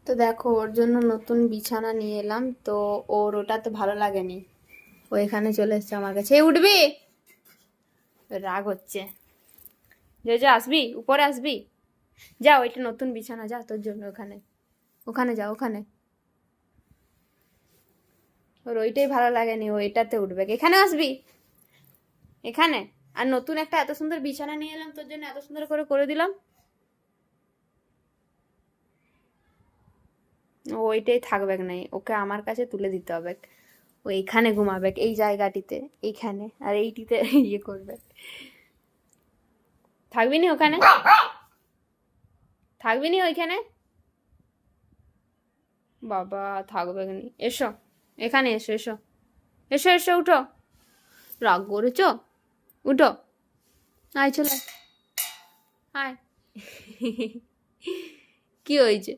তো দেখো ওর জন্য নতুন বিছানা নিয়ে এলাম, তো ওর ওটা তো ভালো লাগেনি, ও এখানে চলে এসছে আমার কাছে। এই উঠবি? রাগ হচ্ছে। যে যা আসবি, উপরে আসবি, যা ওইটা নতুন বিছানা, যা তোর জন্য ওখানে, ওখানে যা, ওখানে। ওর ওইটাই ভালো লাগেনি, ও এটাতে উঠবে। এখানে আসবি, এখানে। আর নতুন একটা এত সুন্দর বিছানা নিয়ে এলাম তোর জন্য, এত সুন্দর করে করে দিলাম, ও ওইটাই থাকবে নাই, ওকে আমার কাছে তুলে দিতে হবে। ও এইখানে ঘুমাবে, এই জায়গাটিতে, এইখানে, আর এইটিতে ইয়ে করবে। থাকবি নি ওখানে, থাকবি নি ওইখানে। বাবা, থাকবে নি, এসো এখানে, এসো এসো, এসো এসো, উঠো। রাগ করেছো? উঠো, আয় চলে আয়। কি হয়েছে?